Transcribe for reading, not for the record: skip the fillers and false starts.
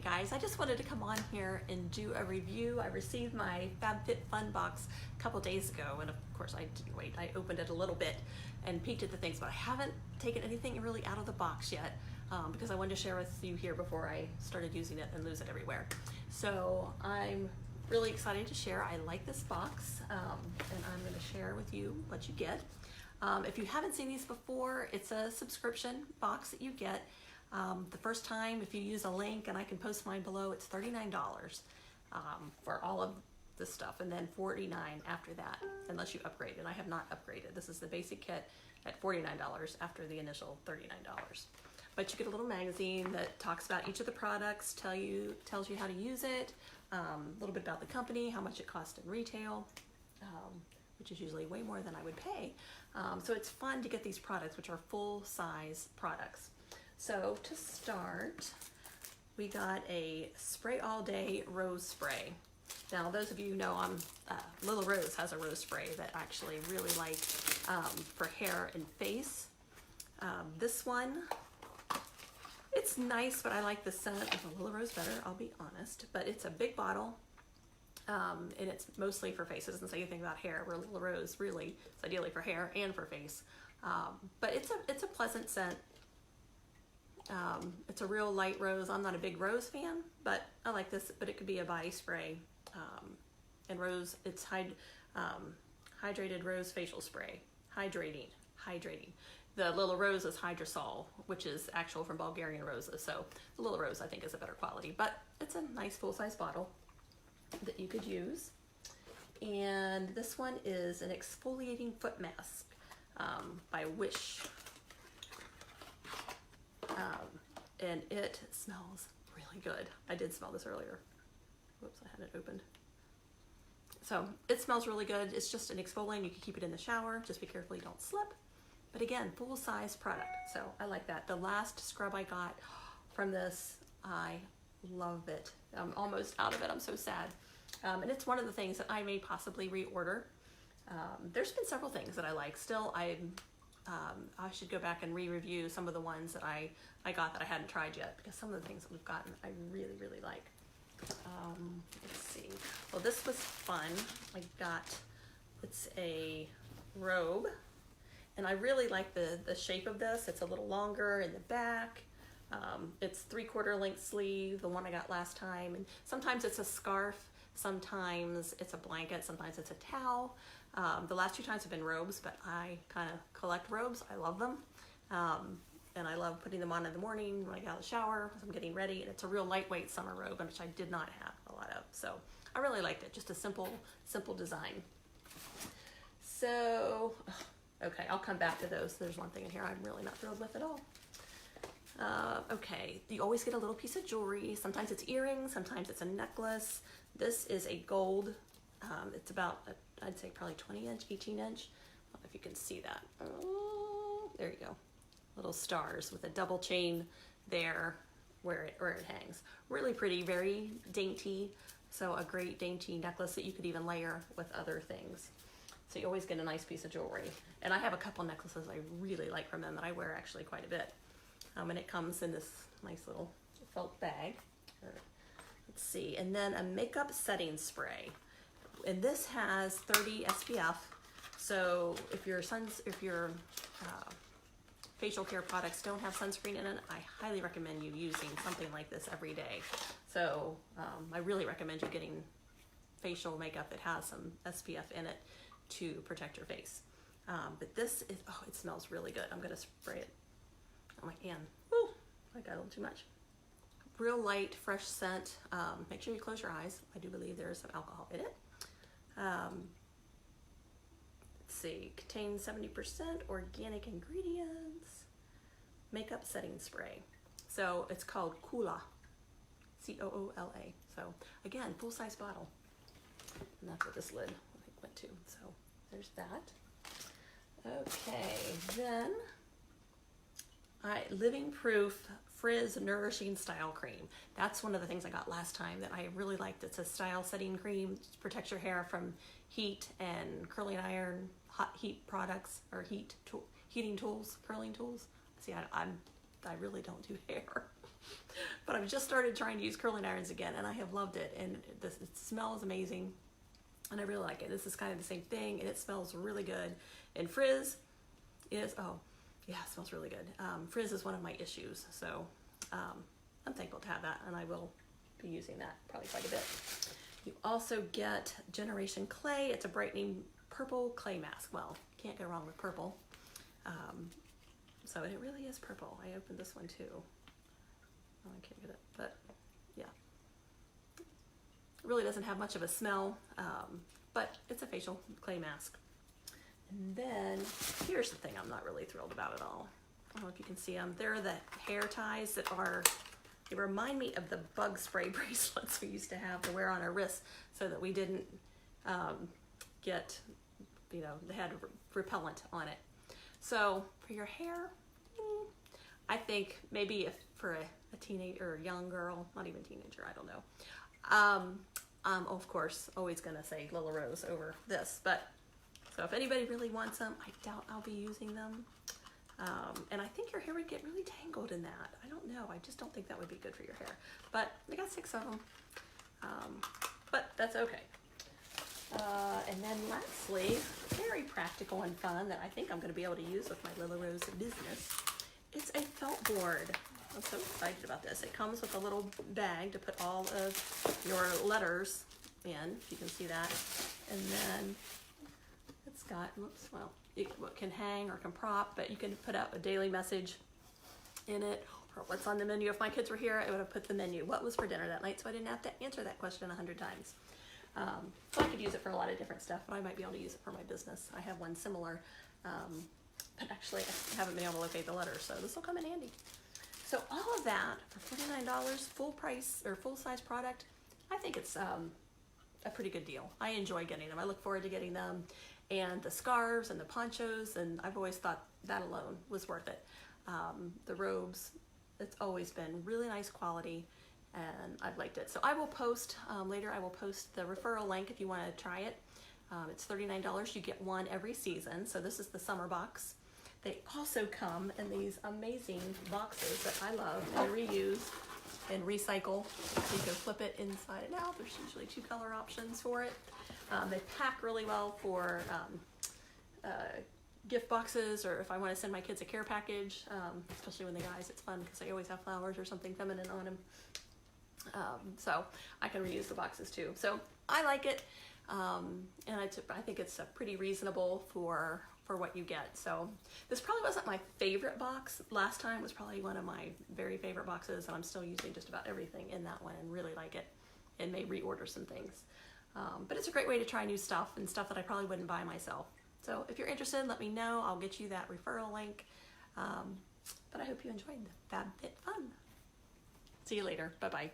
guys, I just wanted to come on here and do a review. I received my FabFitFun box a couple days ago, and of course I didn't wait. I opened it a little bit and peeked at the things, but I haven't taken anything really out of the box yet because I wanted to share with you here before I started using it and lose it everywhere. So I'm really excited to share. I like this box, and I'm going to share with you what you get. If you haven't seen these before, it's a subscription box that you get. The first time, if you use a link, and I can post mine below, it's $39 for all of this stuff, and then $49 after that, unless you upgrade. And I have not upgraded. This is the basic kit at $49 after the initial $39. But you get a little magazine that talks about each of the products, tells you how to use it, a little bit about the company, how much it costs in retail, which is usually way more than I would pay. So it's fun to get these products, which are full-size products. So to start, we got a spray all day rose spray. Now those of you who know Little Rose has a rose spray that I actually really like for hair and face. This one, it's nice, but I like the scent of the Little Rose better, I'll be honest. But it's a big bottle, and it's mostly for face. It doesn't say anything about hair, where Little Rose really is ideally for hair and for face. But it's a pleasant scent. It's a real light rose. I'm not a big rose fan, but I like this. But it could be a body spray. And rose, it's hydrated rose facial spray. Hydrating. The Little Rose is hydrosol, which is actual from Bulgarian roses. So the Little Rose, I think, is a better quality. But it's a nice full-size bottle that you could use. And this one is an exfoliating foot mask by Wish. And it smells really good. I did smell this earlier. Whoops, I had it opened. So it smells really good. It's just an exfoliant. You can keep it in the shower. Just be careful you don't slip. But again, full-size product. So I like that. The last scrub I got from this, I love it. I'm almost out of it. I'm so sad. And it's one of the things that I may possibly reorder. There's been several things that I like. Still, I should go back and re-review some of the ones that I got that I hadn't tried yet, because some of the things that we've gotten I really, really like. Let's see. Well, this was fun. It's a robe, and I really like the shape of this. It's a little longer in the back. It's 3/4 length sleeve, the one I got last time. And sometimes it's a scarf, sometimes it's a blanket, sometimes it's a towel. The last 2 times have been robes, but I kind of collect robes. I love them. And I love putting them on in the morning when I get out of the shower, as I'm getting ready. And it's a real lightweight summer robe, which I did not have a lot of. So I really liked it. Just a simple design. So, okay, I'll come back to those. There's one thing in here I'm really not thrilled with at all. Okay, you always get a little piece of jewelry. Sometimes it's earrings, sometimes it's a necklace. This is a gold. It's about, I'd say probably 20 inch, 18 inch. I don't know if you can see that. Oh, there you go. Little stars with a double chain there where it hangs. Really pretty, very dainty. So a great dainty necklace that you could even layer with other things. So you always get a nice piece of jewelry. And I have a couple necklaces I really like from them that I wear actually quite a bit. And it comes in this nice little felt bag. Let's see, and then a makeup setting spray. And this has 30 SPF. So if your facial care products don't have sunscreen in it, I highly recommend you using something like this every day. So I really recommend you getting facial makeup that has some SPF in it to protect your face. But this is, oh, it smells really good. I'm gonna spray it on my hand. Woo, I got a little too much. Real light, fresh scent. Make sure you close your eyes. I do believe there is some alcohol in it. Let's see, contains 70% organic ingredients. Makeup setting spray. So it's called Coola, C-O-O-L-A. So again, full-size bottle. And that's what this lid went to. So there's that. Okay, then Living Proof Frizz Nourishing Style Cream. That's one of the things I got last time that I really liked. It's a style setting cream. It protects your hair from heat and curling iron, hot heat products, or heating tools, curling tools. See, I really don't do hair. but I've just started trying to use curling irons again, and I have loved it. And it smells amazing, and I really like it. This is kind of the same thing, and it smells really good. And frizz is, oh yeah, it smells really good. Frizz is one of my issues, so I'm thankful to have that, and I will be using that probably quite a bit. You also get Generation Clay. It's a brightening purple clay mask. Well, can't go wrong with purple. So it really is purple. I opened this one too. Oh, I can't get it, but yeah. It really doesn't have much of a smell, but it's a facial clay mask. And then here's the thing I'm not really thrilled about at all. I don't know if you can see them. They're the hair ties that are, they remind me of the bug spray bracelets we used to have to wear on our wrists so that we didn't get, you know, they had repellent on it. So for your hair, I think maybe if for a teenager or a young girl, not even teenager, I don't know. I'm of course always gonna say Lila Rose over this, but so if anybody really wants them, I doubt I'll be using them. And I think your hair would get really tangled in that. I don't know, I just don't think that would be good for your hair. But I got 6 of them, but that's okay. And then lastly, very practical and fun that I think I'm going to be able to use with my Lila Rose business. It's a felt board. I'm so excited about this. It comes with a little bag to put all of your letters in, if you can see that. And then it's got, whoops, well, it can hang or can prop, but you can put out a daily message in it, or what's on the menu. If my kids were here, I would have put the menu, what was for dinner that night, so I didn't have to answer that question 100 times. So I could use it for a lot of different stuff, but I might be able to use it for my business. I have one similar, but actually I haven't been able to locate the letters, so this will come in handy. So all of that for $49, full price or full size product, I think it's a pretty good deal. I enjoy getting them. I look forward to getting them, and the scarves and the ponchos, and I've always thought that alone was worth it. The robes, it's always been really nice quality, and I've liked it. So I will post, later I will post the referral link if you want to try it. It's $39, you get one every season. So this is the summer box. They also come in these amazing boxes that I love and reuse and recycle. You can flip it inside and out. There's usually 2 color options for it. They pack really well for gift boxes, or if I want to send my kids a care package, especially when the guys, it's fun because they always have flowers or something feminine on them. So I can reuse the boxes too. So I like it, and I think it's pretty reasonable for what you get. So this probably wasn't my favorite box. Last time was probably one of my very favorite boxes, and I'm still using just about everything in that one and really like it, and may reorder some things. But it's a great way to try new stuff and stuff that I probably wouldn't buy myself. So if you're interested, let me know. I'll get you that referral link. But I hope you enjoyed the FabFitFun. See you later. Bye-bye.